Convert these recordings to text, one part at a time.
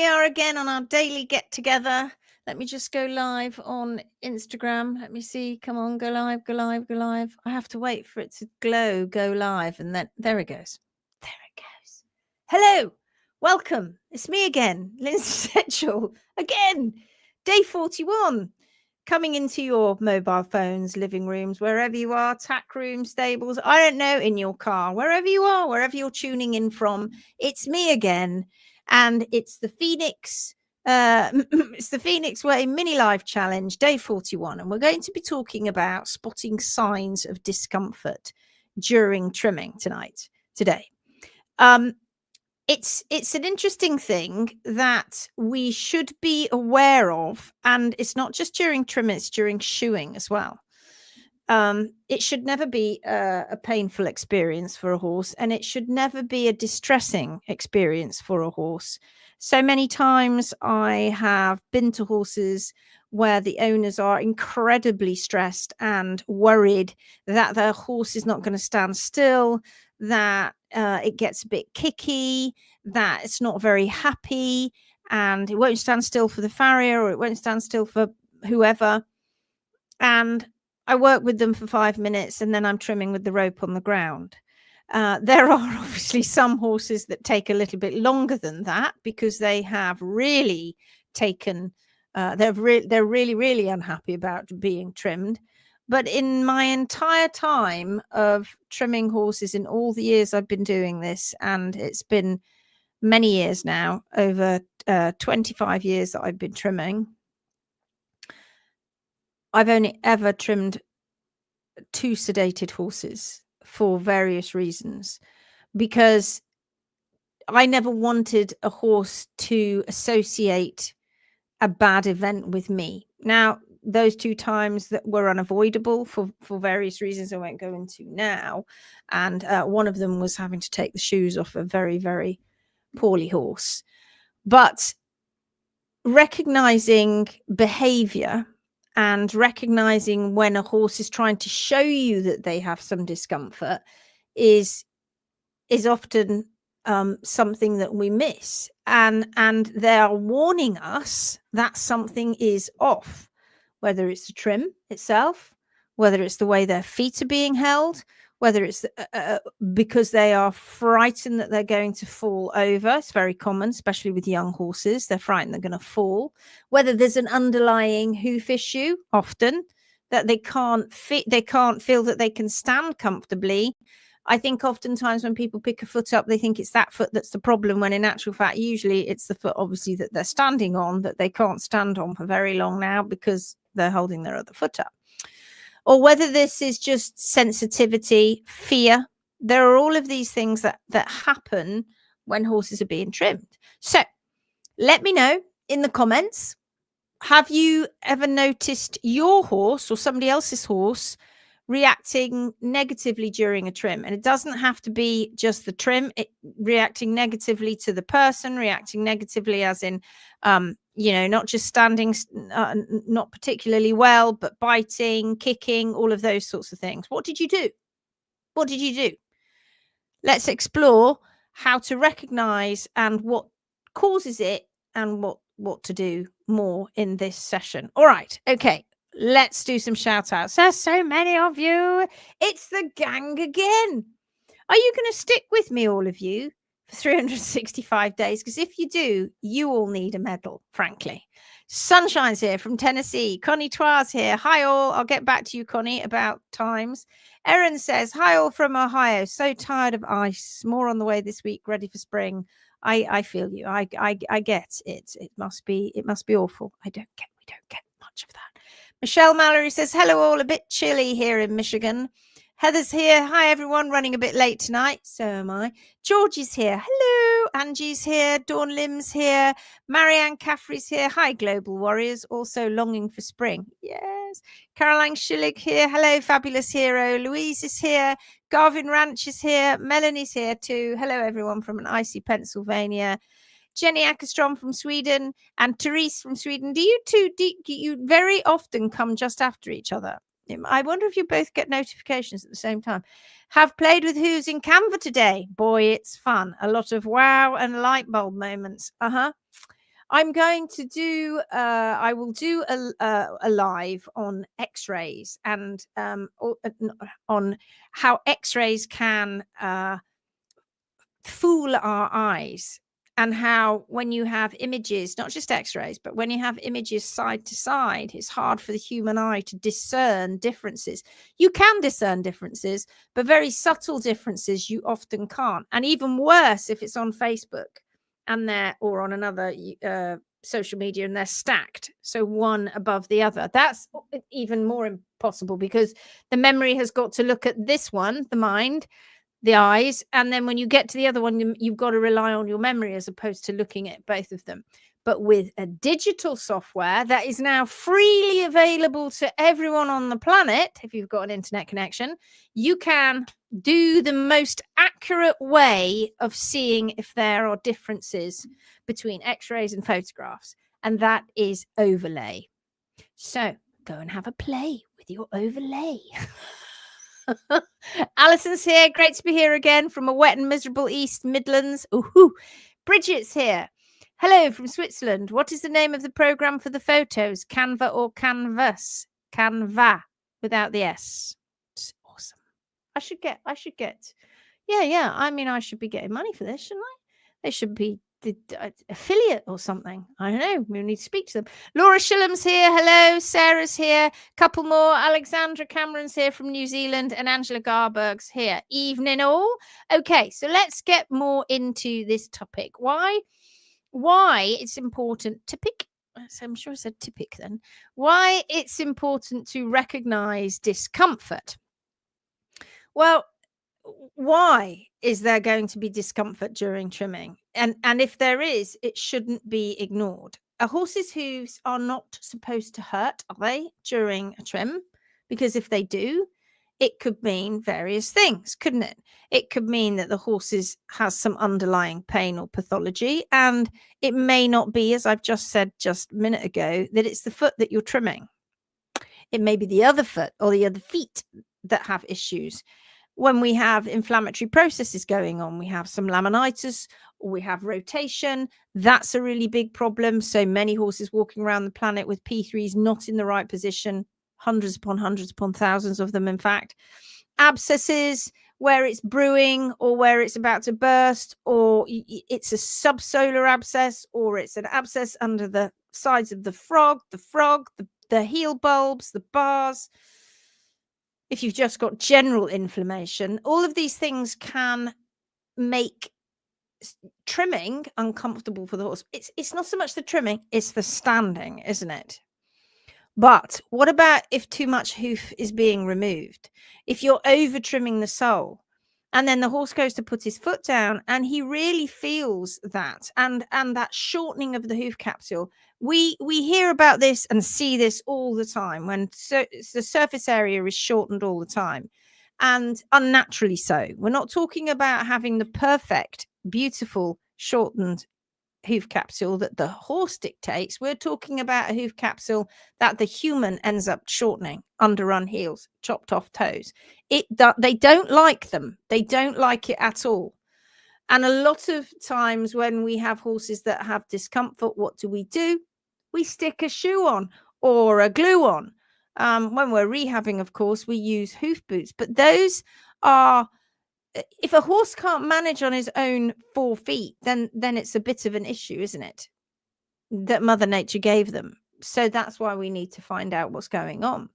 we are again on our daily get together. Let me just go live on Instagram. Let me see. Come on, go live, go live, go live. I have to wait for it to go live. And then there it goes. There it goes. Hello. Welcome. It's me again, Lindsay Setchell. Again, day 41. Coming into your mobile phones, living rooms, wherever you are, tack rooms, stables, I don't know, in your car, wherever you are, wherever you're tuning in from. It's me again. And it's the Phoenix, it's the Phoenix Way Mini Life Challenge, day 41. And we're going to be talking about spotting signs of discomfort during trimming today. It's an interesting thing that we should be aware of. And it's not just during trimming, it's during shoeing as well. It should never be a painful experience for a horse, and it should never be a distressing experience for a horse. So many times I have been to horses where the owners are incredibly stressed and worried that their horse is not going to stand still, that it gets a bit kicky, that it's not very happy, and it won't stand still for the farrier, or it won't stand still for whoever. And I work with them for 5 minutes and then I'm trimming with the rope on the ground. There are obviously some horses that take a little bit longer than that because they have really taken, they're really unhappy about being trimmed. But in my entire time of trimming horses, in all the years I've been doing this, and it's been many years now, over 25 years that I've been trimming, I've only ever trimmed 2 sedated horses for various reasons, because I never wanted a horse to associate a bad event with me. Now, those 2 times that were unavoidable for various reasons I won't go into now. And one of them was having to take the shoes off a very, very poorly horse. But recognizing behavior and recognizing when a horse is trying to show you that they have some discomfort is often something that we miss, and they are warning us that something is off, whether it's the trim itself, whether it's the way their feet are being held, whether it's because they are frightened that they're going to fall over. It's very common, especially with young horses. They're frightened they're going to fall. Whether there's an underlying hoof issue, often that they can't feel that they can stand comfortably. I think oftentimes when people pick a foot up, they think it's that foot that's the problem, when in actual fact, usually it's the foot, obviously, that they're standing on, that they can't stand on for very long now because they're holding their other foot up. Or whether this is just sensitivity, fear. There are all of these things that happen when horses are being trimmed. So let me know in the comments, have you ever noticed your horse or somebody else's horse reacting negatively during a trim? And it doesn't have to be just the trim, reacting negatively to the person, reacting negatively as in, not just standing, not particularly well, but biting, kicking, all of those sorts of things. What did you do? What did you do? Let's explore how to recognize and what causes it, and what to do more in this session. All right. Okay. Let's do some shout outs. There's so many of you. It's the gang again. Are you going to stick with me, all of you, for 365 days? Because if you do, you all need a medal, frankly. Sunshine's here from Tennessee. Connie Twa's here. Hi, all. I'll get back to you, Connie, about times. Erin says, hi, all from Ohio. So tired of ice. More on the way this week, ready for spring. I feel you. I get it. It must be awful. We don't get much of that. Michelle Mallory says, hello all, a bit chilly here in Michigan. Heather's here. Hi, everyone. Running a bit late tonight. So am I. George is here. Hello. Angie's here. Dawn Lim's here. Marianne Caffrey's here. Hi, Global Warriors. Also longing for spring. Yes. Caroline Schillig here. Hello, fabulous hero. Louise is here. Garvin Ranch is here. Melanie's here too. Hello, everyone from an icy Pennsylvania. Jenny Ackerstrom from Sweden and Therese from Sweden. Do you two, you very often come just after each other? I wonder if you both get notifications at the same time. Have played with Hooves in Canva today. Boy, it's fun. A lot of wow and light bulb moments. I'm going to do I will do a live on x-rays and on how x-rays can fool our eyes, and how when you have images, not just x-rays, but when you have images side to side, it's hard for the human eye to discern differences. You can discern differences, but very subtle differences you often can't. And even worse if it's on Facebook and they're, or on another social media, and they're stacked, so one above the other. That's even more impossible, because the memory has got to look at this one, the mind, the eyes, and then when you get to the other one, you've got to rely on your memory as opposed to looking at both of them. But with a digital software that is now freely available to everyone on the planet, if you've got an internet connection, you can do the most accurate way of seeing if there are differences between x-rays and photographs, and that is overlay. So go and have a play with your overlay. Alison's here. Great to be here again from a wet and miserable East Midlands. Ooh, Bridget's here. Hello from Switzerland. What is the name of the program for the photos? Canva or Canvas? Canva without the S. It's awesome. I should get. Yeah. I mean, I should be getting money for this, shouldn't I? They should be the affiliate or something. I don't know. We need to speak to them. Laura Shillam's here. Hello. Sarah's here. Couple more. Alexandra Cameron's here from New Zealand, and Angela Garberg's here. Evening all. Okay, so let's get more into this topic. Why it's important to pick. So I'm sure I said typic then. Why it's important to recognize discomfort. Well, why is there going to be discomfort during trimming? And if there is, it shouldn't be ignored. A horse's hooves are not supposed to hurt, are they, during a trim? Because if they do, it could mean various things, couldn't it? It could mean that the horse has some underlying pain or pathology, and it may not be, as I've just said just a minute ago, that it's the foot that you're trimming. It may be the other foot or the other feet that have issues. When we have inflammatory processes going on, we have some laminitis, or we have rotation. That's a really big problem. So many horses walking around the planet with P3s not in the right position, hundreds upon thousands of them, in fact. Abscesses, where it's brewing or where it's about to burst, or it's a subsolar abscess, or it's an abscess under the sides of the frog, the heel bulbs, the bars. If you've just got general inflammation, all of these things can make trimming uncomfortable for the horse. It's not so much the trimming, it's the standing, isn't it? But what about if too much hoof is being removed? If you're over trimming the sole, and then the horse goes to put his foot down and he really feels that, and that shortening of the hoof capsule. We hear about this and see this all the time when the surface area is shortened all the time, and unnaturally so. We're not talking about having the perfect, beautiful, shortened hoof capsule that the horse dictates. We're talking about a hoof capsule that the human ends up shortening, underrun heels, chopped off toes. They don't like them. They don't like it at all. And a lot of times when we have horses that have discomfort, what do? We stick a shoe on or a glue on. When we're rehabbing, of course, we use hoof boots, but those are, if a horse can't manage on his own 4 feet, then it's a bit of an issue, isn't it? That Mother Nature gave them. So that's why we need to find out what's going on.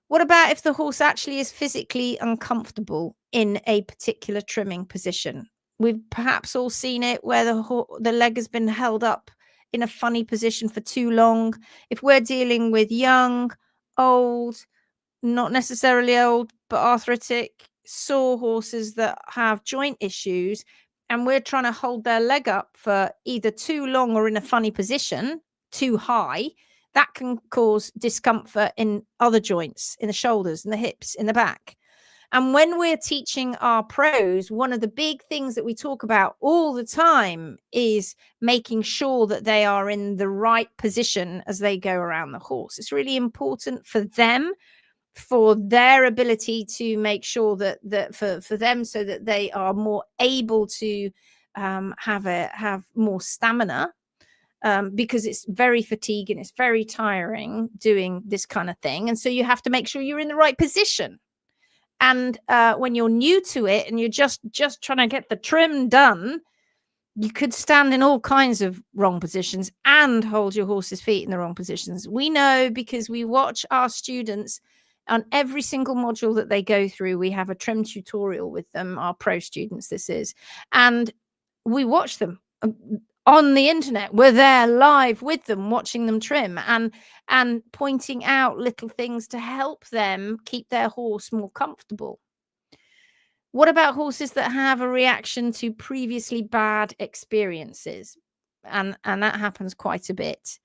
What about if the horse actually is physically uncomfortable in a particular trimming position? We've perhaps all seen it where the leg has been held up in a funny position for too long. If we're dealing with young, old, not necessarily old, but arthritic, sore horses that have joint issues, and we're trying to hold their leg up for either too long or in a funny position, too high, that can cause discomfort in other joints, in the shoulders, in the hips, in the back. And when we're teaching our pros, one of the big things that we talk about all the time is making sure that they are in the right position as they go around the horse. It's really important for them, for their ability to make sure that for them, so that they are more able to have more stamina because it's very fatiguing, it's very tiring doing this kind of thing. And so you have to make sure you're in the right position. And when you're new to it and you're just trying to get the trim done, you could stand in all kinds of wrong positions and hold your horse's feet in the wrong positions. We know because we watch our students on every single module that they go through. We have a trim tutorial with them, our pro students, this is, and we watch them on the internet. We're there live with them, watching them trim and pointing out little things to help them keep their horse more comfortable. What about horses that have a reaction to previously bad experiences? And that happens quite a bit.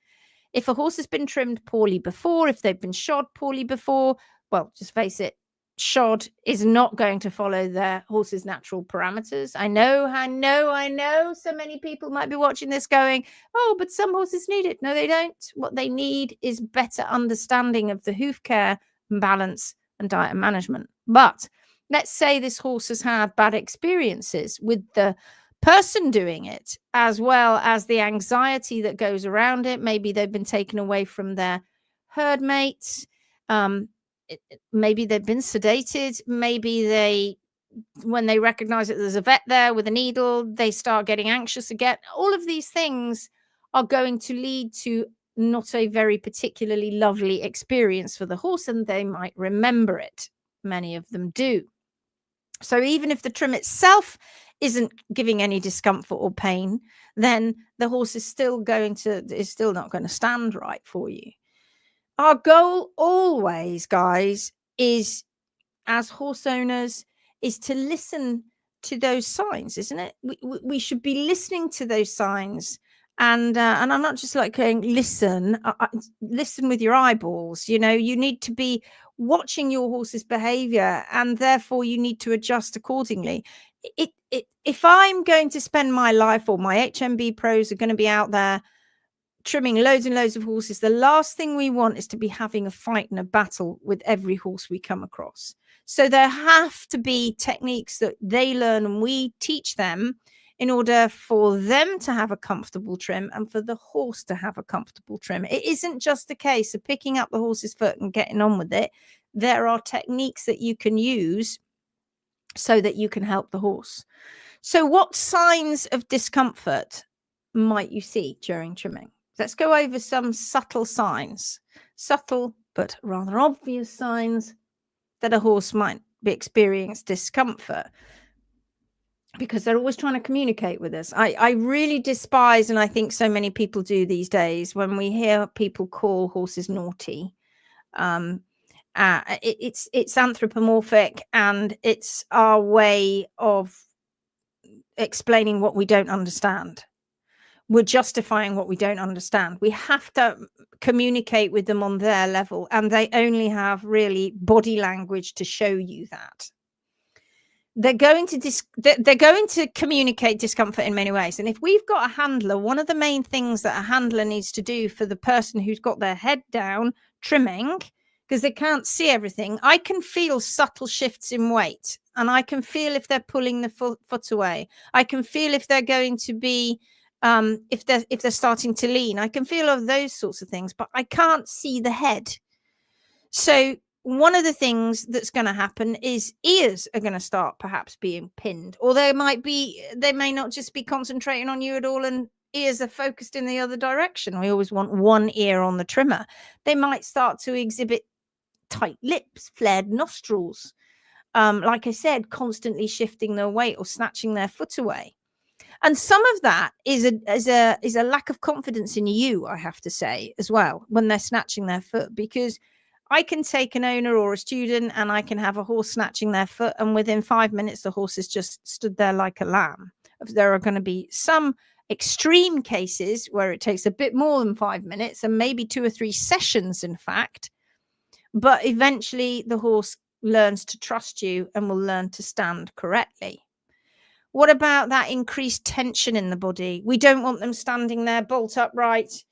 If a horse has been trimmed poorly before, if they've been shod poorly before, well, just face it, shod is not going to follow their horse's natural parameters. I know. So many people might be watching this going, oh, but some horses need it. No, they don't. What they need is better understanding of the hoof care and balance and diet and management. But let's say this horse has had bad experiences with the person doing it, as well as the anxiety that goes around it. Maybe they've been taken away from their herd mates. Maybe they've been sedated. Maybe when they recognize that there's a vet there with a needle, they start getting anxious again. All of these things are going to lead to not a very particularly lovely experience for the horse, and they might remember it. Many of them do. So even if the trim itself isn't giving any discomfort or pain, then the horse is still not going to stand right for you. Our goal always, guys, is as horse owners is to listen to those signs, isn't it? We should be listening to those signs. And I'm not just like going, listen with your eyeballs. You need to be watching your horse's behavior, and therefore you need to adjust accordingly. If I'm going to spend my life, or my HMB pros are going to be out there trimming loads and loads of horses, the last thing we want is to be having a fight and a battle with every horse we come across. So there have to be techniques that they learn and we teach them in order for them to have a comfortable trim and for the horse to have a comfortable trim. It isn't just a case of picking up the horse's foot and getting on with it. There are techniques that you can use so that you can help the horse. So what signs of discomfort might you see during trimming? Let's go over some subtle signs, subtle but rather obvious signs that a horse might be experiencing discomfort, because they're always trying to communicate with us. I really despise, and I think so many people do these days, when we hear people call horses naughty. It's anthropomorphic, and it's our way of explaining what we don't understand. We're justifying what we don't understand. We have to communicate with them on their level, and they only have really body language to show you that. They're going to communicate discomfort in many ways. And if we've got a handler, one of the main things that a handler needs to do for the person who's got their head down trimming, because they can't see everything, I can feel subtle shifts in weight, and I can feel if they're pulling the foot away. I can feel if they're going to be if they're starting to lean. I can feel all of those sorts of things, but I can't see the head. So one of the things that's going to happen is ears are going to start perhaps being pinned, or they may not just be concentrating on you at all, and ears are focused in the other direction. We always want one ear on the trimmer. They might start to exhibit tight lips, flared nostrils. Like I said, constantly shifting their weight or snatching their foot away. And some of that is a lack of confidence in you, I have to say, as well, when they're snatching their foot, because I can take an owner or a student and I can have a horse snatching their foot, and within 5 minutes, the horse has just stood there like a lamb. There are going to be some extreme cases where it takes a bit more than 5 minutes, and maybe 2 or 3 sessions, in fact. But eventually the horse learns to trust you and will learn to stand correctly. What about that increased tension in the body? We don't want them standing there bolt upright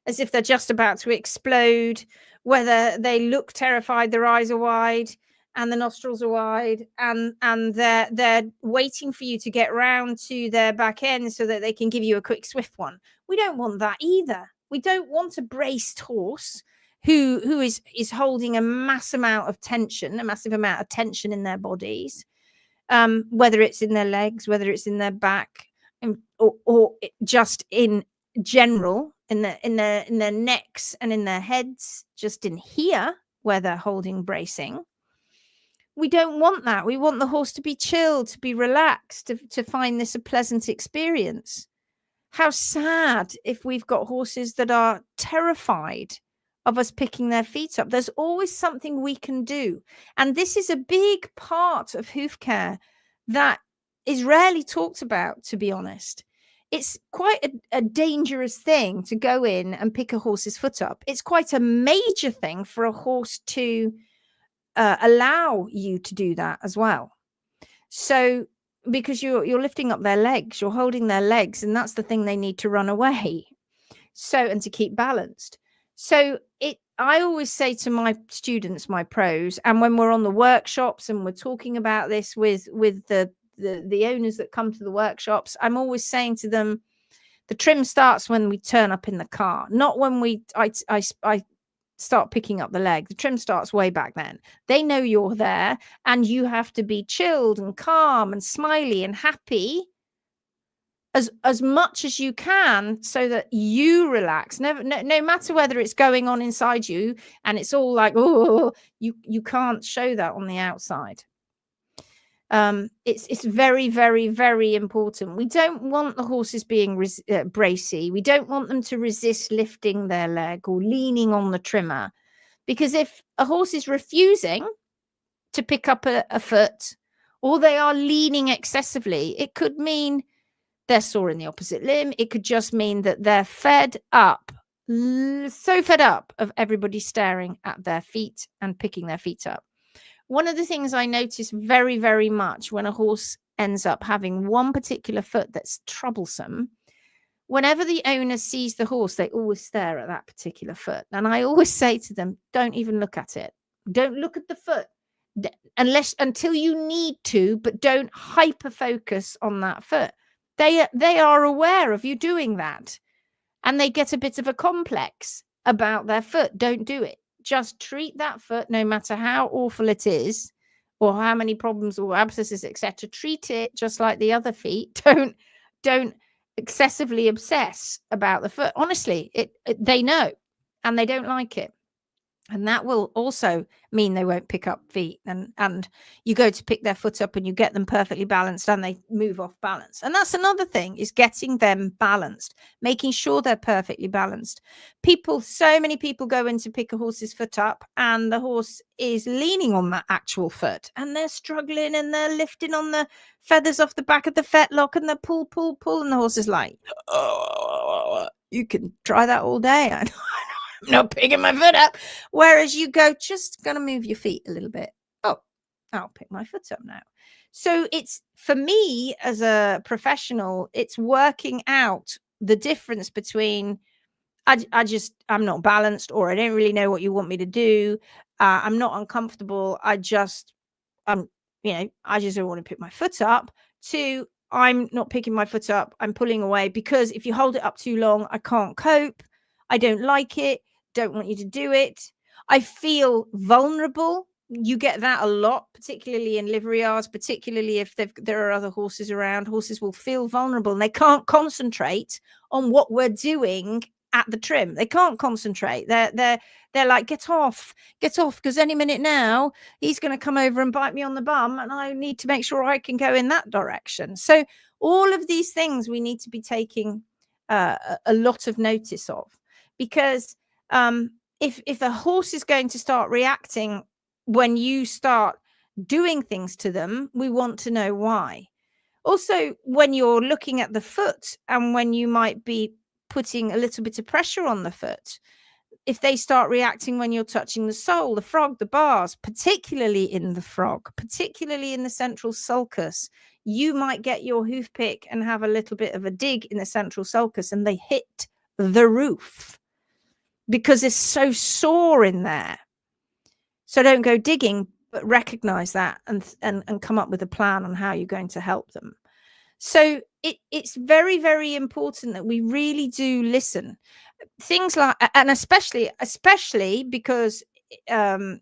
as if they're just about to explode, whether they look terrified, their eyes are wide. and the nostrils are wide, and they're waiting for you to get round to their back end so that they can give you a quick swift one. We don't want that either. We don't want a braced horse who is holding a massive amount of tension in their bodies, whether it's in their legs, whether it's in their back, or just in general in their necks and in their heads, just in here where they're holding bracing. We don't want that. We want the horse to be chilled, to be relaxed, to find this a pleasant experience. How sad if we've got horses that are terrified of us picking their feet up. There's always something we can do. And this is a big part of hoof care that is rarely talked about, to be honest. It's quite a dangerous thing to go in and pick a horse's foot up. It's quite a major thing for a horse to allow you to do that as well. So, because you're lifting up their legs, you're holding their legs, and that's the thing they need to run away. So, and to keep balanced. So I always say to my students, my pros, and when we're on the workshops and we're talking about this with the owners that come to the workshops, I'm always saying to them, the trim starts when we turn up in the car, not when I start picking up the leg. The trim starts way back then. They know you're there, and you have to be chilled and calm and smiley and happy as much as you can, so that you relax. No matter whether it's going on inside you and it's all like, oh, you can't show that on the outside. It's very, very, very important. We don't want the horses being bracy. We don't want them to resist lifting their leg or leaning on the trimmer, because if a horse is refusing to pick up a foot, or they are leaning excessively, it could mean they're sore in the opposite limb. It could just mean that they're fed up, so fed up of everybody staring at their feet and picking their feet up. One of the things I notice very, very much when a horse ends up having one particular foot that's troublesome, whenever the owner sees the horse, they always stare at that particular foot. And I always say to them, don't even look at it. Don't look at the foot until you need to, but don't hyper focus on that foot. They are aware of you doing that, and they get a bit of a complex about their foot. Don't do it. Just treat that foot, no matter how awful it is or how many problems or abscesses, etc. Treat it just like the other feet. Don't excessively obsess about the foot. Honestly, they know, and they don't like it. And that will also mean they won't pick up feet. And you go to pick their foot up and you get them perfectly balanced and they move off balance. And that's another thing, is getting them balanced, making sure they're perfectly balanced. So many people go in to pick a horse's foot up and the horse is leaning on that actual foot and they're struggling and they're lifting on the feathers off the back of the fetlock and they pull. And the horse is like, oh, you can try that all day. I know. I'm not picking my foot up. Whereas you go, just gonna move your feet a little bit. Oh, I'll pick my foot up now. So it's, for me as a professional, it's working out the difference between I'm not balanced, or I don't really know what you want me to do. I'm not uncomfortable. I just don't want to pick my foot up, to I'm not picking my foot up. I'm pulling away, because if you hold it up too long, I can't cope. I don't like it. Don't want you to do it. I feel vulnerable. You get that a lot, particularly in livery yards, particularly if there are other horses around. Horses will feel vulnerable and they can't concentrate on what we're doing at the trim. They can't concentrate. They're like, get off, because any minute now he's going to come over and bite me on the bum, and I need to make sure I can go in that direction. So all of these things we need to be taking a lot of notice of. Because if a horse is going to start reacting when you start doing things to them, we want to know why. Also, when you're looking at the foot and when you might be putting a little bit of pressure on the foot, if they start reacting when you're touching the sole, the frog, the bars, particularly in the frog, particularly in the central sulcus, you might get your hoof pick and have a little bit of a dig in the central sulcus and they hit the roof, because it's so sore in there. So don't go digging, but recognize that and come up with a plan on how you're going to help them. So it's very, very important that we really do listen. Things like, and especially because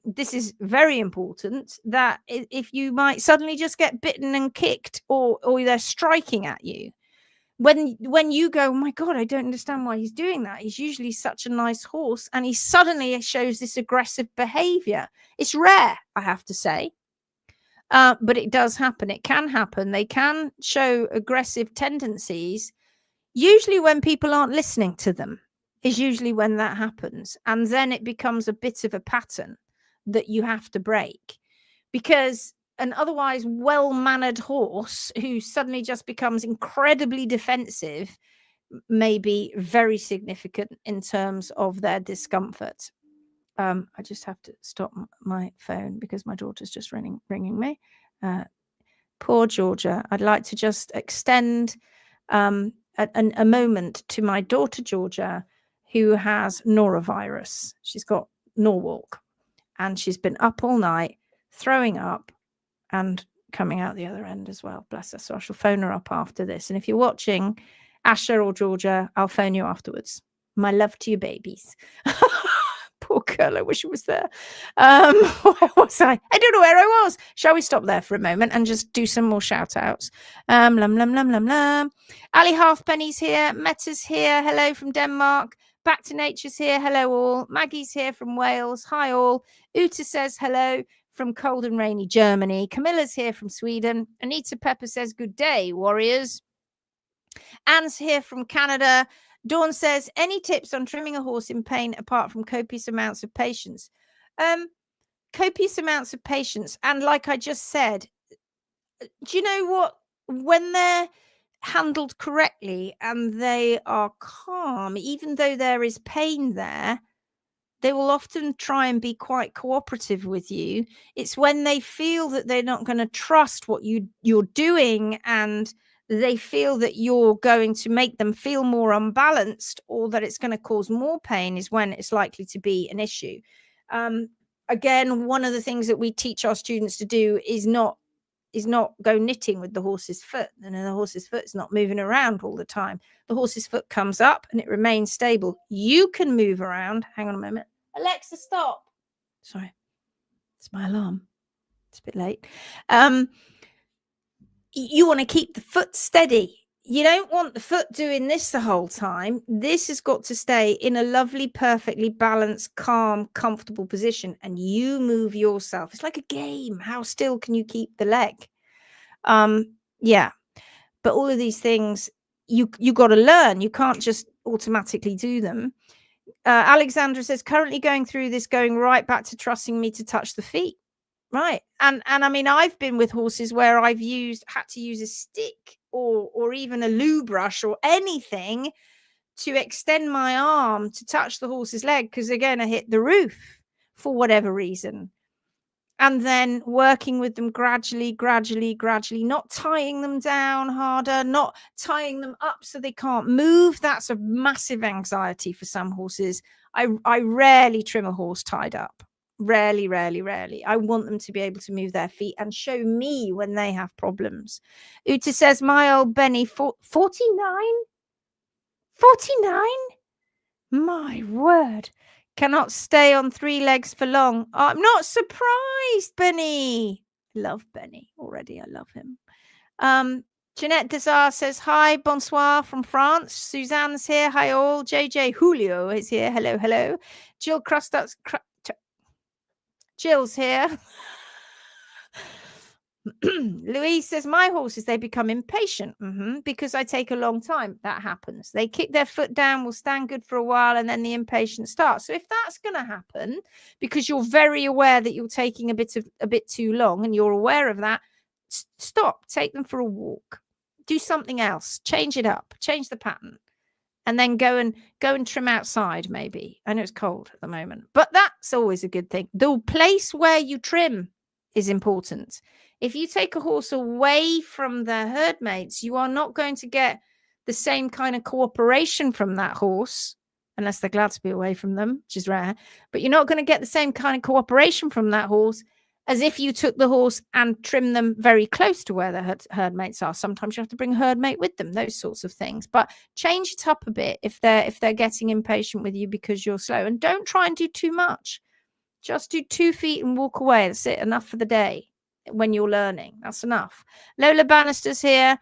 this is very important, that if you might suddenly just get bitten and kicked, or they're striking at you, when you go, oh my God, I don't understand why he's doing that. He's usually such a nice horse, and he suddenly shows this aggressive behavior. It's rare, I have to say. But it does happen. It can happen. They can show aggressive tendencies. Usually when people aren't listening to them is usually when that happens. And then it becomes a bit of a pattern that you have to break, because an otherwise well-mannered horse who suddenly just becomes incredibly defensive may be very significant in terms of their discomfort. I just have to stop my phone because my daughter's just ringing me. Poor Georgia. I'd like to just extend a moment to my daughter Georgia, who has norovirus. She's got Norwalk, and she's been up all night, throwing up and coming out the other end as well. Bless her. So I shall phone her up after this. And if you're watching, Asher or Georgia, I'll phone you afterwards. My love to you, babies. Poor girl, I wish it was there. Where was I? I don't know where I was. Shall we stop there for a moment and just do some more shout outs? Lum, lum, lum, lum, lum. Ali Halfpenny's here. Meta's here. Hello from Denmark. Back to Nature's here. Hello all. Maggie's here from Wales. Hi all. Uta says hello from cold and rainy Germany. Camilla's here from Sweden. Anita Pepper says good day, warriors. Anne's here from Canada. Dawn says, any tips on trimming a horse in pain apart from copious amounts of patience? Copious amounts of patience. And like I just said, do you know what? When they're handled correctly and they are calm, even though there is pain there, they will often try and be quite cooperative with you. It's when they feel that they're not going to trust what you're doing, and they feel that you're going to make them feel more unbalanced, or that it's going to cause more pain, is when it's likely to be an issue. Again, one of the things that we teach our students to do is not go knitting with the horse's foot, and then the horse's foot is not moving around all the time. The horse's foot comes up and it remains stable. You can move around. Hang on a moment. Alexa, stop. Sorry, it's my alarm. It's a bit late. You want to keep the foot steady. You don't want the foot doing this the whole time. This has got to stay in a lovely, perfectly balanced, calm, comfortable position, and you move yourself. It's like a game. How still can you keep the leg? Yeah. But all of these things, you got to learn. You can't just automatically do them. Alexandra says, currently going through this, going right back to trusting me to touch the feet. Right. And I mean, I've been with horses where I've had to use a stick or even a loo brush or anything to extend my arm to touch the horse's leg, because they're going to hit the roof for whatever reason. And then working with them gradually, not tying them down harder, not tying them up so they can't move. That's a massive anxiety for some horses. I rarely trim a horse tied up. Rarely. I want them to be able to move their feet and show me when they have problems. Uta says, my old Benny, 49? 49? My word. Cannot stay on 3 legs for long. Oh, I'm not surprised, Benny. Love Benny already. I love him. Jeanette Desar says, hi, bonsoir from France. Suzanne's here. Hi all. JJ Julio is here. Hello. Jill Jill's here. Louise says, my horses, they become impatient because I take a long time. That happens. They kick their foot down, will stand good for a while, and then the impatience starts. So if that's going to happen because you're very aware that you're taking a bit too long, and you're aware of that, stop. Take them for a walk. Do something else. Change it up. Change the pattern. And then go and trim outside, maybe. I know it's cold at the moment, but that's always a good thing. The place where you trim is important. If you take a horse away from their herd mates, you are not going to get the same kind of cooperation from that horse, unless they're glad to be away from them, which is rare. But you're not going to get the same kind of cooperation from that horse as if you took the horse and trimmed them very close to where the herd mates are. Sometimes you have to bring a herd mate with them, those sorts of things. But change it up a bit if they're getting impatient with you because you're slow. And don't try and do too much. Just do 2 feet and walk away. That's it. Enough for the day when you're learning. That's enough. Lola Bannister's here.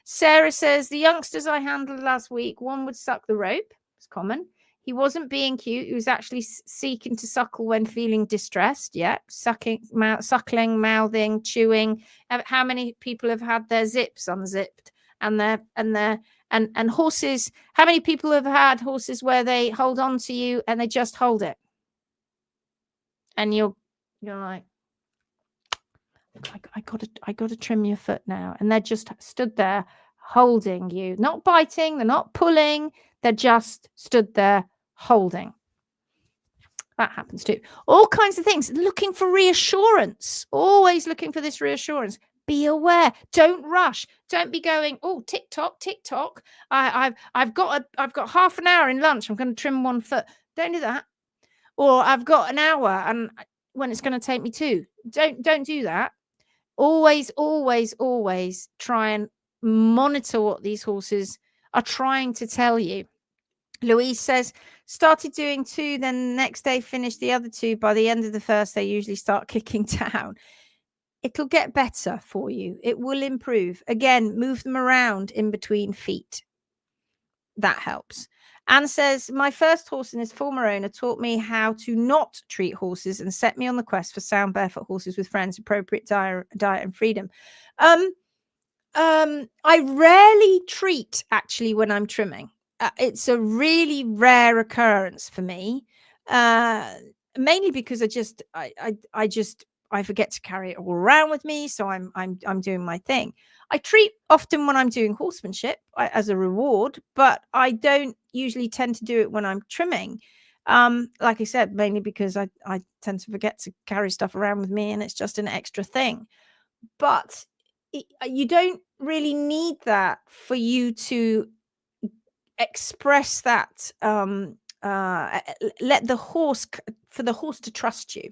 Sarah says, the youngsters I handled last week, one would suck the rope. It's common. He wasn't being cute. He was actually seeking to suckle when feeling distressed. Yeah, suckling, mouthing, chewing. How many people have had their zips unzipped and horses? How many people have had horses where they hold on to you and they just hold it, and you're like, I gotta trim your foot now, and they're just stood there holding you, not biting, they're not pulling, they're just stood there holding. That happens too. All kinds of things. Looking for reassurance. Always looking for this reassurance. Be aware. Don't rush. Don't be going, oh, tick tock, tick tock. I've got half an hour in lunch. I'm going to trim one foot. Don't do that. Or I've got an hour and when it's going to take me 2. Don't do that. Always, always, always try and monitor what these horses are trying to tell you. Louise says, started doing 2, then the next day finished the other 2. By the end of the first, they usually start kicking down. It'll get better for you. It will improve. Again, move them around in between feet. That helps. Anne says, my first horse and his former owner taught me how to not treat horses and set me on the quest for sound barefoot horses with friends, appropriate diet and freedom. I rarely treat actually when I'm trimming. It's a really rare occurrence for me, mainly because I forget to carry it all around with me, so I'm doing my thing. I treat often when I'm doing horsemanship as a reward, but I don't usually tend to do it when I'm trimming. Like I said, mainly because I tend to forget to carry stuff around with me, and it's just an extra thing. But you don't really need that for you to express that, let the horse, for the horse to trust you,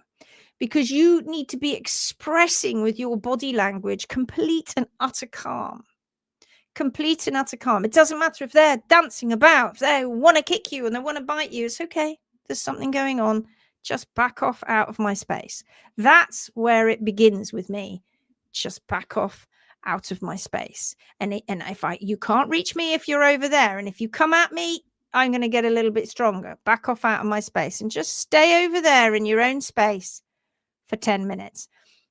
because you need to be expressing with your body language complete and utter calm. Complete and utter calm. It doesn't matter if they're dancing about, if they want to kick you and they want to bite you. It's okay. There's something going on. Just back off out of my space. That's where it begins with me. Just back off out of my space. And if you can't reach me if you're over there, and if you come at me, I'm going to get a little bit stronger. Back off out of my space and just stay over there in your own space for 10 minutes.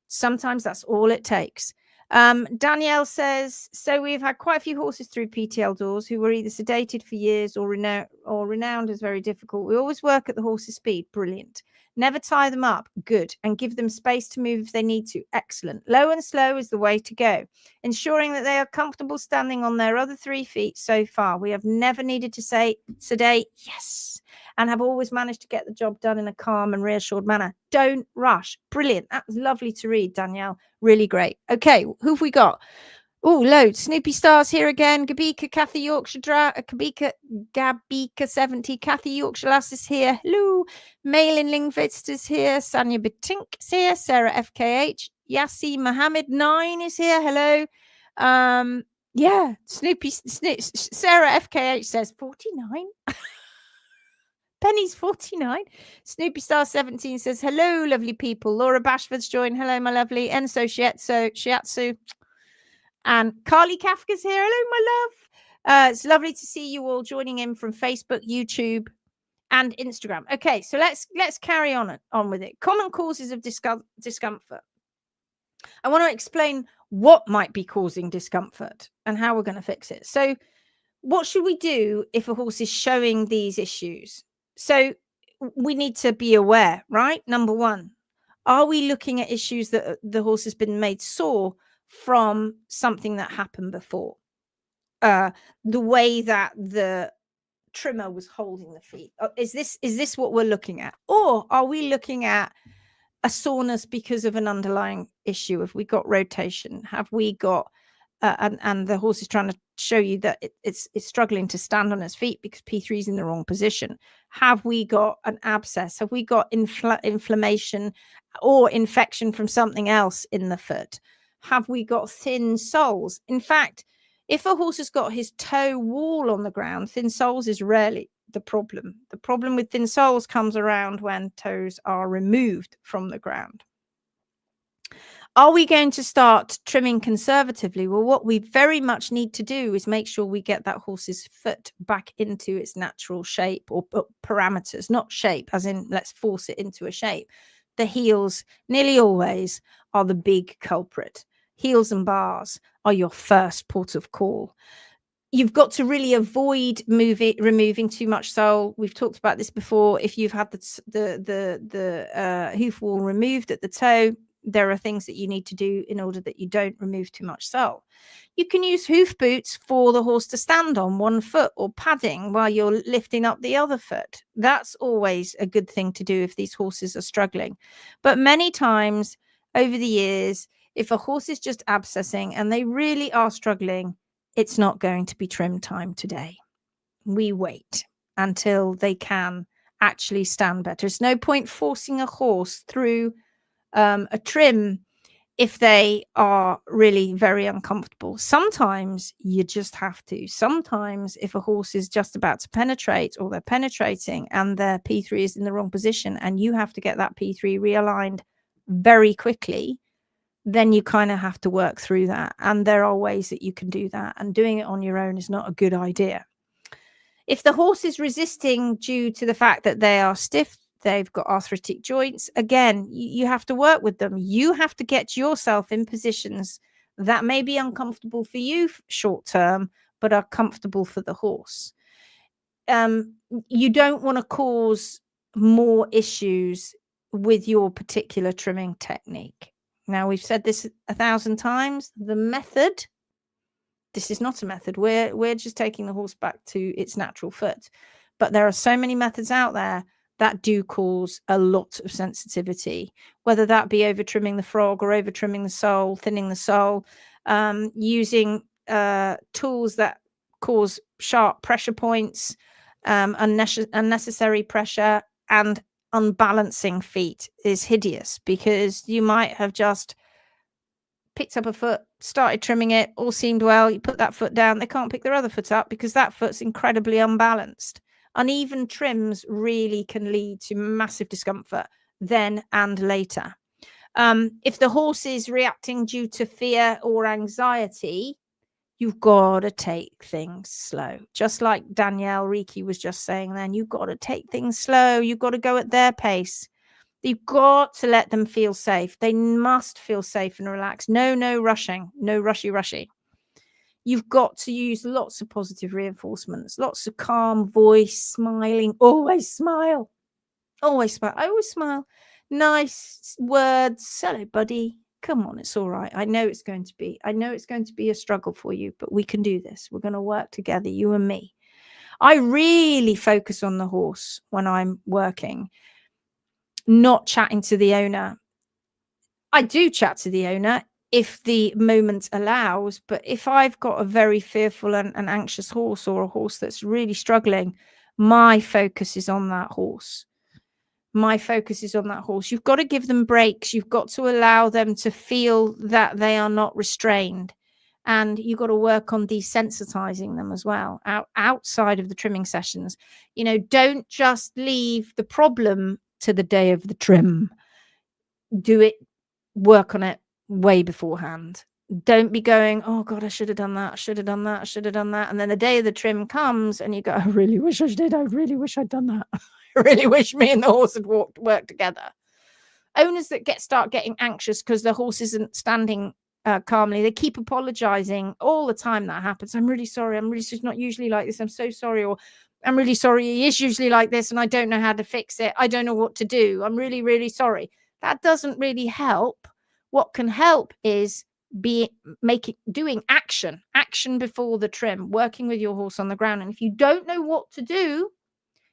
Sometimes that's all it takes. Danielle says, so we've had quite a few horses through PTL doors who were either sedated for years or renowned as very difficult. We always work at the horse's speed. Brilliant. Never tie them up. Good. And give them space to move if they need to. Excellent. Low and slow is the way to go. Ensuring that they are comfortable standing on their other 3 feet so far. We have never needed to say sedate, yes, and have always managed to get the job done in a calm and reassured manner. Don't rush. Brilliant. That was lovely to read, Danielle. Really great. Okay, who have we got? Oh, loads. Snoopy Stars here again. Gabika, Kathy Yorkshire, Gabika 70, Kathy Yorkshire Lass is here. Hello. Malin Lingvitz is here. Sanya Bitink is here. Sarah FKH. Yassi Mohammed 9 is here. Hello. Yeah, Sarah FKH says 49. Penny's 49. Snoopy Star 17 says, hello, lovely people. Laura Bashford's joined. Hello, my lovely. Enso Shiatsu. And Carly Kafka's here. Hello, my love. It's lovely to see you all joining in from Facebook, YouTube, and Instagram. Okay, so let's carry on with it. Common causes of discomfort. I want to explain what might be causing discomfort and how we're going to fix it. So what should we do if a horse is showing these issues? So we need to be aware, right? Number one, are we looking at issues that the horse has been made sore from something that happened before? The way that the trimmer was holding the feet. Is this what we're looking at? Or are we looking at a soreness because of an underlying issue? Have we got rotation? Have we got and the horse is trying to show you that it's struggling to stand on its feet because P3 is in the wrong position. Have we got an abscess? Have we got inflammation or infection from something else in the foot? Have we got thin soles? In fact, if a horse has got his toe wall on the ground, thin soles is rarely the problem. The problem with thin soles comes around when toes are removed from the ground. Are we going to start trimming conservatively? Well, what we very much need to do is make sure we get that horse's foot back into its natural shape or parameters, not shape, as in let's force it into a shape. The heels nearly always are the big culprit. Heels and bars are your first port of call. You've got to really avoid removing too much sole. We've talked about this before. If you've had the hoof wall removed at the toe, there are things that you need to do in order that you don't remove too much sole. You can use hoof boots for the horse to stand on one foot or padding while you're lifting up the other foot. That's always a good thing to do if these horses are struggling. But many times over the years, if a horse is just abscessing and they really are struggling, it's not going to be trim time today. We wait until they can actually stand better. It's no point forcing a horse through a trim if they are really very uncomfortable. Sometimes you just have to. Sometimes if a horse is just about to penetrate or they're penetrating and their P3 is in the wrong position and you have to get that P3 realigned very quickly, then you kind of have to work through that. And there are ways that you can do that. And doing it on your own is not a good idea. If the horse is resisting due to the fact that they are stiff, they've got arthritic joints, again, you have to work with them. You have to get yourself in positions that may be uncomfortable for you short term, but are comfortable for the horse. You don't want to cause more issues with your particular trimming technique. Now, we've said this 1,000 times. The method, this is not a method. We're just taking the horse back to its natural foot. But there are so many methods out there that do cause a lot of sensitivity, whether that be over trimming the frog or over trimming the sole, thinning the sole, using tools that cause sharp pressure points, unnecessary pressure, and unbalancing feet is hideous because you might have just picked up a foot, started trimming it, all seemed well, you put that foot down, they can't pick their other foot up because that foot's incredibly unbalanced. Uneven trims really can lead to massive discomfort then and later. If the horse is reacting due to fear or anxiety, you've got to take things slow. Just like Danielle Riki was just saying then, you've got to take things slow. You've got to go at their pace. You've got to let them feel safe. They must feel safe and relaxed. No rushing, no rushy. You've got to use lots of positive reinforcements, lots of calm voice, smiling, always smile. Always smile. I always smile. Nice words. Hello, buddy. Come on, it's all right. I know it's going to be a struggle for you, but we can do this. We're going to work together, you and me. I really focus on the horse when I'm working, not chatting to the owner. I do chat to the owner if the moment allows, but if I've got a very fearful and anxious horse or a horse that's really struggling, my focus is on that horse. You've got to give them breaks. You've got to allow them to feel that they are not restrained. And you've got to work on desensitizing them as well outside of the trimming sessions. Don't just leave the problem to the day of the trim. Work on it way beforehand. Don't be going, oh God, I should have done that. And then the day of the trim comes and you go, I really wish I did. I really wish I'd done that. I really wish me and the horse had worked together. Owners that start getting anxious because the horse isn't standing calmly, they keep apologizing all the time. That happens. I'm really sorry. It's not usually like this. I'm so sorry. Or I'm really sorry. He is usually like this and I don't know how to fix it. I don't know what to do. I'm really, really sorry. That doesn't really help. What can help is doing action before the trim, working with your horse on the ground. And if you don't know what to do,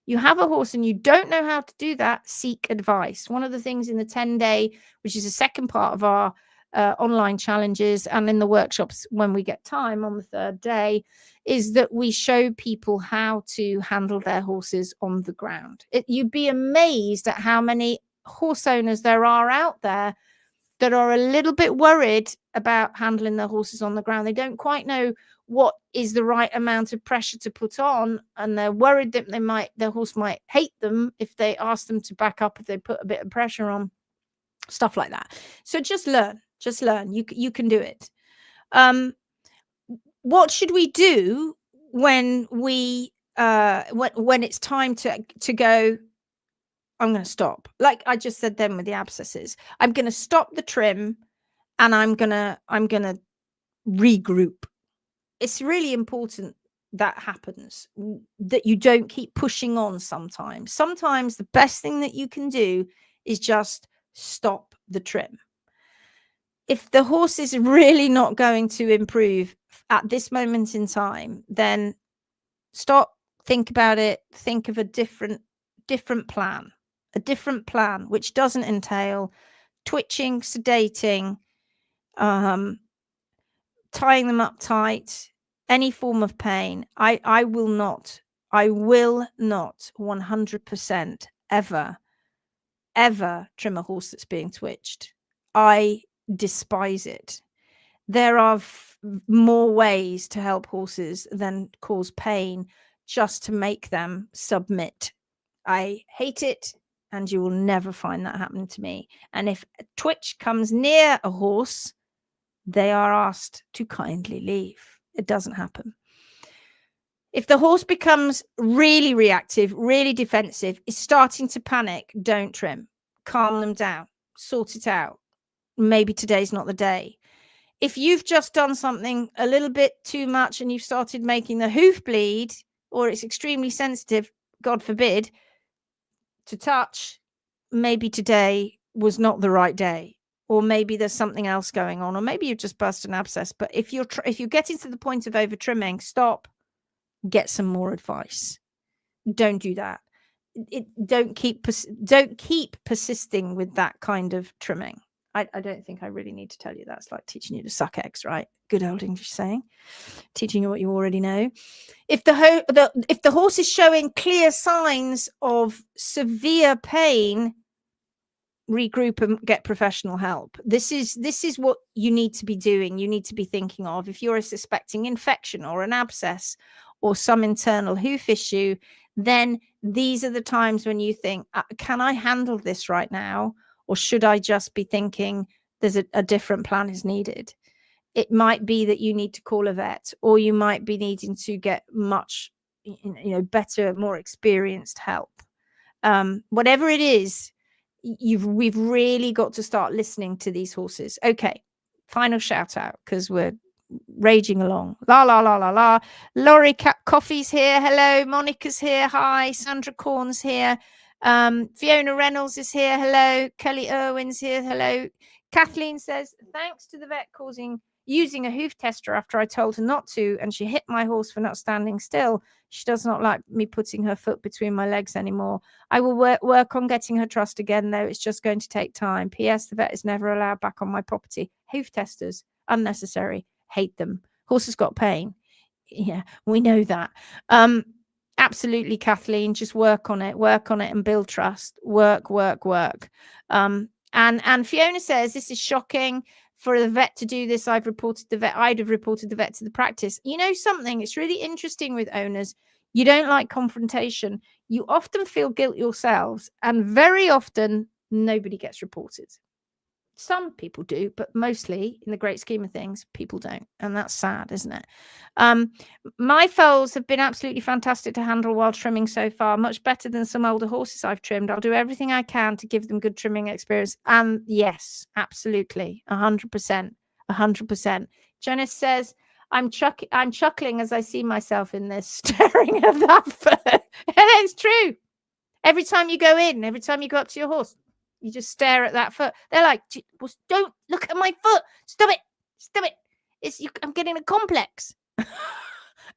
you have a horse and you don't know how to do that, seek advice. One of the things in the 10-day, which is the second part of our online challenges and in the workshops when we get time on the third day, is that we show people how to handle their horses on the ground. You'd be amazed at how many horse owners there are out there that are a little bit worried about handling their horses on the ground. They don't quite know what is the right amount of pressure to put on, and they're worried that their horse might hate them if they ask them to back up if they put a bit of pressure on, stuff like that. So just learn. You can do it. What should we do when we when it's time to go? I'm going to stop. Like I just said then with the abscesses, I'm going to stop the trim, and I'm going to regroup. It's really important that happens, that you don't keep pushing on. Sometimes the best thing that you can do is just stop the trim. If the horse is really not going to improve at this moment in time, then stop, think about it, think of a different plan, which doesn't entail twitching, sedating, tying them up tight, any form of pain. I will not 100% ever trim a horse that's being twitched. I despise it. There are more ways to help horses than cause pain just to make them submit. I hate it, and you will never find that happening to me. And if a twitch comes near a horse, they are asked to kindly leave. It doesn't happen. If the horse becomes really reactive, really defensive, is starting to panic, don't trim. Calm them down. Sort it out. Maybe today's not the day. If you've just done something a little bit too much and you've started making the hoof bleed, or it's extremely sensitive, God forbid, to touch, maybe today was not the right day, or maybe there's something else going on, or maybe you've just burst an abscess. But if you're getting to the point of over trimming, stop, get some more advice. Don't do that. Don't keep persisting with that kind of trimming. I don't think I really need to tell you that. It's like teaching you to suck eggs, right? Good old English saying. Teaching you what you already know. If the horse is showing clear signs of severe pain, regroup and get professional help. This is what you need to be doing. You need to be thinking of, if you're suspecting infection or an abscess or some internal hoof issue, then these are the times when you think, can I handle this right now? Or should I just be thinking there's a different plan is needed? It might be that you need to call a vet, or you might be needing to get much, better, more experienced help. Whatever it is, we've really got to start listening to these horses. Okay, final shout out, because we're raging along. La la la la la. Laurie Coffee's here. Hello. Monica's here. Hi. Sandra Corn's here. Fiona Reynolds is here. Hello. Kelly Irwin's here. Hello. Kathleen says, thanks to the vet using a hoof tester after I told her not to, and she hit my horse for not standing still. She does not like me putting her foot between my legs anymore. I will work on getting her trust again, though. It's just going to take time. P.S. The vet is never allowed back on my property. Hoof testers, unnecessary. Hate them. Horse has got pain. Yeah, we know that. Absolutely, Kathleen. Just work on it and build trust. Work. And Fiona says, this is shocking for the vet to do this. I'd have reported the vet to the practice. You know something? It's really interesting with owners. You don't like confrontation. You often feel guilt yourselves, and very often nobody gets reported. Some people do, but mostly, in the great scheme of things, people don't. And that's sad, isn't it? My foals have been absolutely fantastic to handle while trimming so far, much better than some older horses I've trimmed. I'll do everything I can to give them good trimming experience. And yes, absolutely, 100%, 100%. Janice says, I'm chuckling as I see myself in this, staring at that foot. And it's true. Every time you go up to your horse, you just stare at that foot. They're like, don't look at my foot. Stop it. I'm getting a complex.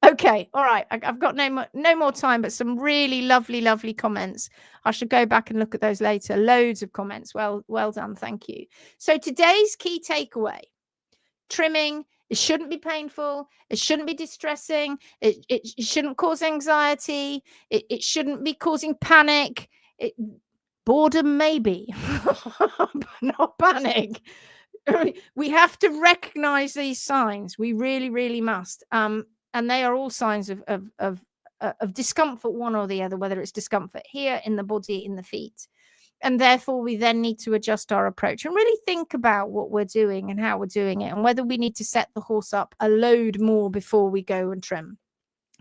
Okay, all right. I've got no more time, but some really lovely comments. I should go back and look at those later. Loads of comments. Well done. Thank you. So today's key takeaway: trimming. It shouldn't be painful. It shouldn't be distressing. It shouldn't cause anxiety. It shouldn't be causing panic. Boredom maybe, but not panic. We have to recognize these signs. We really must. And they are all signs of discomfort, one or the other, whether it's discomfort here in the body, in the feet. And therefore, we then need to adjust our approach and really think about what we're doing and how we're doing it, and whether we need to set the horse up a load more before we go and trim.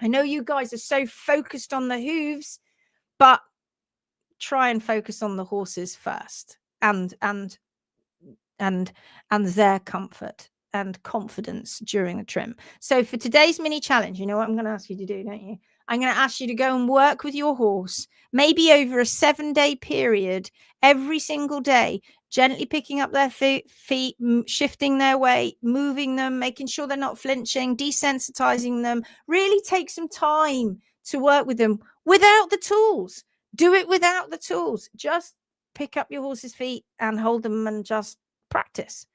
I know you guys are so focused on the hooves, but try and focus on the horses first, and their comfort and confidence during the trim. So for today's mini challenge, you know what I'm going to ask you to do, don't you? I'm going to ask you to go and work with your horse, maybe over a 7-day period, every single day, gently picking up their feet, shifting their weight, moving them, making sure they're not flinching, desensitizing them. Really take some time to work with them without the tools. Do it without the tools. Just pick up your horse's feet and hold them and just practice.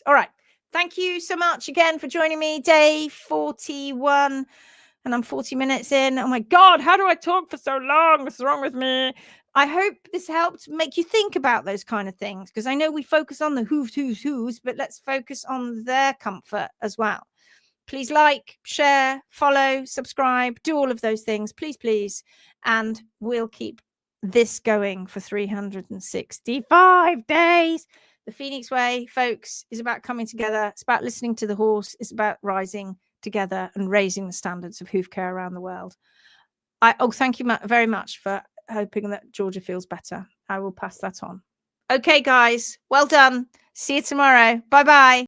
All right. Thank you so much again for joining me. Day 41. And I'm 40 minutes in. Oh my God, how do I talk for so long? What's wrong with me? I hope this helped make you think about those kind of things, because I know we focus on the hooves, but let's focus on their comfort as well. Please like, share, follow, subscribe, do all of those things, please. And we'll keep this going for 365 days. The Phoenix Way, folks, is about coming together. It's about listening to the horse. It's about rising together and raising the standards of hoof care around the world. Thank you very much for hoping that Georgia feels better. I will pass that on. Okay, guys, well done. See you tomorrow. Bye-bye.